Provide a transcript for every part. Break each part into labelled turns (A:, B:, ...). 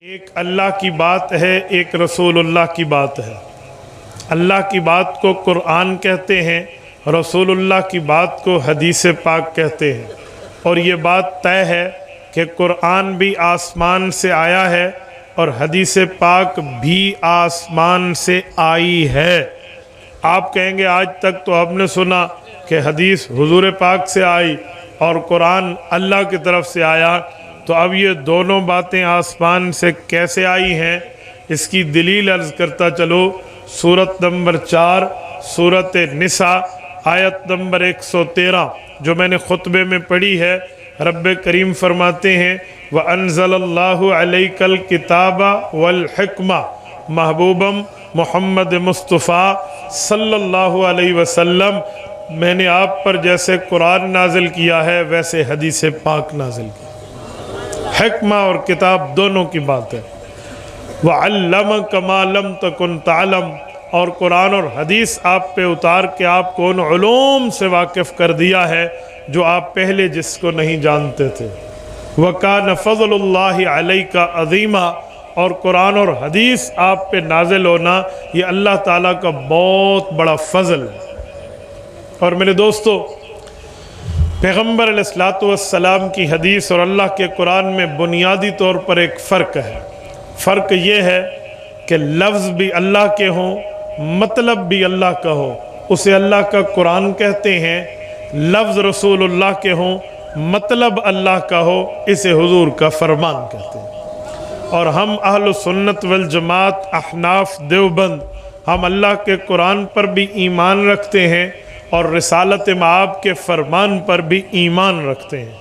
A: ایک اللہ کی بات ہے، ایک رسول اللہ کی بات ہے۔ اللہ کی بات کو قرآن کہتے ہیں، رسول اللہ کی بات کو حدیث پاک کہتے ہیں۔ اور یہ بات طے ہے کہ قرآن بھی آسمان سے آیا ہے اور حدیث پاک بھی آسمان سے آئی ہے۔ آپ کہیں گے آج تک تو ہم نے سنا کہ حدیث حضور پاک سے آئی اور قرآن اللہ کی طرف سے آیا، تو اب یہ دونوں باتیں آسمان سے کیسے آئی ہیں؟ اس کی دلیل عرض کرتا چلو۔ سورت نمبر 4 سورت نساء آیت نمبر 113 جو میں نے خطبے میں پڑھی ہے، رب کریم فرماتے ہیں وَأَنزَلَ اللَّهُ عَلَيْكَ الْكِتَابَ وَالْحِكْمَةَ محبوبم محمد مصطفیٰ صلی اللہ علیہ وسلم، میں نے آپ پر جیسے قرآن نازل کیا ہے ویسے حدیث پاک نازل کی۔ حکمہ اور کتاب دونوں کی بات ہے۔ وَعَلَّمَكَ مَا لَمْ تَكُنْ تَعْلَمْ، اور قرآن اور حدیث آپ پہ اتار کے آپ کو ان علوم سے واقف کر دیا ہے جو آپ پہلے جس کو نہیں جانتے تھے۔ وَكَانَ فَضْلُ اللَّهِ عَلَيْكَ عَظِيمًا، اور قرآن اور حدیث آپ پہ نازل ہونا یہ اللہ تعالیٰ کا بہت بڑا فضل ہے۔ اور میرے دوستو، پیغمبر علیہ السلام کی حدیث اور اللہ کے قرآن میں بنیادی طور پر ایک فرق ہے۔ فرق یہ ہے کہ لفظ بھی اللہ کے ہوں، مطلب بھی اللہ کا ہو، اسے اللہ کا قرآن کہتے ہیں۔ لفظ رسول اللہ کے ہوں، مطلب اللہ کا ہو، اسے حضور کا فرمان کہتے ہیں۔ اور ہم اہل سنت والجماعت احناف دیوبند، ہم اللہ کے قرآن پر بھی ایمان رکھتے ہیں اور رسالت مآب کے فرمان پر بھی ایمان رکھتے ہیں،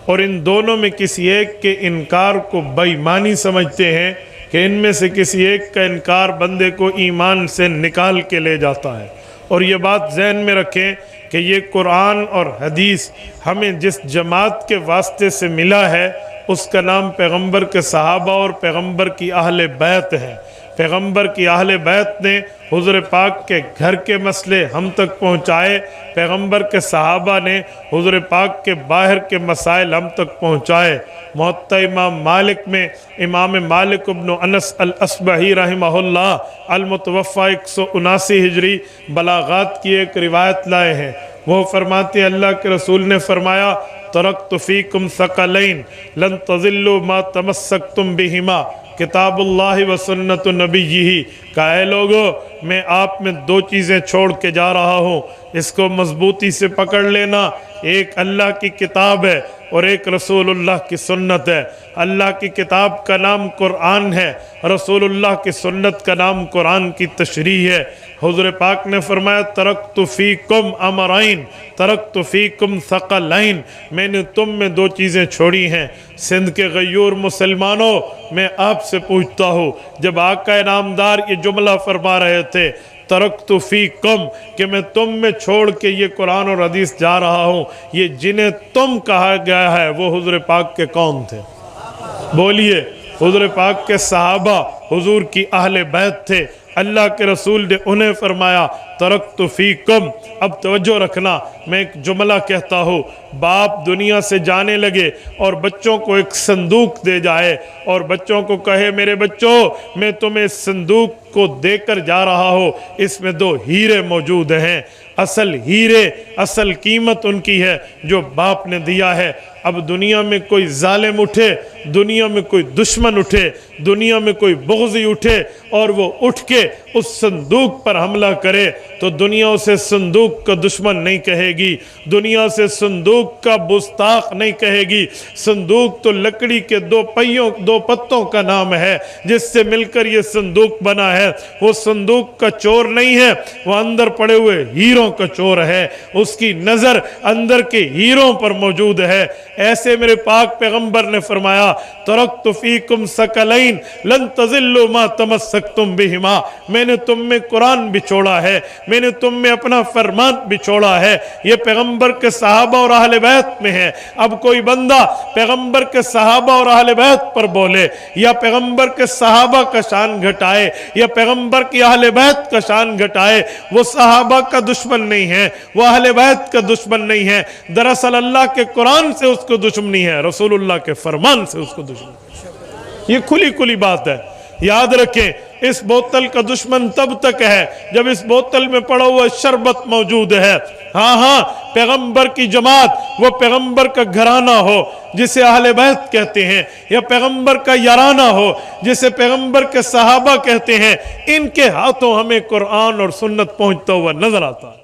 A: اور ان دونوں میں کسی ایک کے انکار کو بے ایمانی سمجھتے ہیں کہ ان میں سے کسی ایک کا انکار بندے کو ایمان سے نکال کے لے جاتا ہے۔ اور یہ بات ذہن میں رکھیں کہ یہ قرآن اور حدیث ہمیں جس جماعت کے واسطے سے ملا ہے اس کا نام پیغمبر کے صحابہ اور پیغمبر کی اہل بیت ہے۔ پیغمبر کی اہل بیت نے حضور پاک کے گھر کے مسئلے ہم تک پہنچائے، پیغمبر کے صحابہ نے حضور پاک کے باہر کے مسائل ہم تک پہنچائے۔ موطا امام مالک میں امام مالک ابن انس الاصبہی رحمہ اللہ المتوفى 179 ہجری بلاغات کی ایک روایت لائے ہیں۔ وہ فرماتے ہیں اللہ کے رسول نے فرمایا ترکت فیکم ثقلین لن تضلوا ما تمسکتم بہما کتاب اللہ و سنت نبیہ، کہ اے لوگو میں آپ میں دو چیزیں چھوڑ کے جا رہا ہوں، اس کو مضبوطی سے پکڑ لینا۔ ایک اللہ کی کتاب ہے اور ایک رسول اللہ کی سنت ہے۔ اللہ کی کتاب کا نام قرآن ہے، رسول اللہ کی سنت کا نام قرآن کی تشریح ہے۔ حضور پاک نے فرمایا ترکت فیکم امرین ترکت فیکم ثقلین، میں نے تم میں دو چیزیں چھوڑی ہیں۔ سندھ کے غیور مسلمانوں، میں آپ سے پوچھتا ہوں، جب آقا نامدار یہ جملہ فرما رہے تھے ترکت فیکم کہ میں تم میں چھوڑ کے یہ قرآن اور حدیث جا رہا ہوں، یہ جنہیں تم کہا گیا ہے وہ حضور پاک کے کون تھے؟ بولیے۔ حضور پاک کے صحابہ حضور کی اہل بیت تھے۔ اللہ کے رسول نے انہیں فرمایا ترکت فیکم۔ اب توجہ رکھنا، میں ایک جملہ کہتا ہوں، باپ دنیا سے جانے لگے اور بچوں کو ایک صندوق دے جائے اور بچوں کو کہے میرے بچوں میں تمہیں اس صندوق کو دے کر جا رہا ہوں، اس میں دو ہیرے موجود ہیں۔ اصل ہیرے، اصل قیمت ان کی ہے جو باپ نے دیا ہے۔ اب دنیا میں کوئی ظالم اٹھے، دنیا میں کوئی دشمن اٹھے، دنیا میں کوئی بغضی اٹھے اور وہ اٹھ کے اس صندوق پر حملہ کرے تو دنیا اسے صندوق کا دشمن نہیں کہے گی، دنیا سے صندوق کا گستاخ نہیں کہے گی۔ صندوق تو لکڑی کے دو پتوں کا نام ہے جس سے مل کر یہ صندوق بنا ہے۔ وہ صندوق کا چور نہیں ہے، وہ اندر پڑے ہوئے ہیروں کا چور ہے، اس کی نظر اندر کے ہیروں پر موجود ہے۔ ایسے میرے پاک پیغمبر نے فرمایا ترکت فیکم ثقلین لن تضلوا ما تمسکتم بہما، میں نے تم میں قرآن بھی چھوڑا ہے، میں نے تم میں اپنا فرمان بھی چھوڑا ہے۔ یہ پیغمبر کے صحابہ اور اہل بیت میں ہے۔ اب کوئی بندہ پیغمبر کے صحابہ اور اہل بیت پر بولے یا پیغمبر کے صحابہ کا شان گھٹائے یا پیغمبر کی اہل بیت کا شان گھٹائے، وہ صحابہ کا دشمن نہیں ہے، وہ اہل بیت کا دشمن نہیں ہے، دراصل اللہ کے قرآن سے اس کو دشمنی ہے، رسول اللہ کے فرمان سے اس کو دشمنی ہے۔ یہ کھلی کھلی بات ہے. یاد رکھیں اس بوتل کا دشمن تب تک ہے جب اس بوتل میں پڑا ہوا شربت موجود ہے. ہاں پیغمبر کی جماعت وہ پیغمبر کا گھرانہ ہو جسے اہل بیت کہتے ہیں، یا پیغمبر کا یارانہ ہو جسے پیغمبر کے صحابہ کہتے ہیں، ان کے ہاتھوں ہمیں قرآن اور سنت پہنچتا ہوا نظر آتا ہے.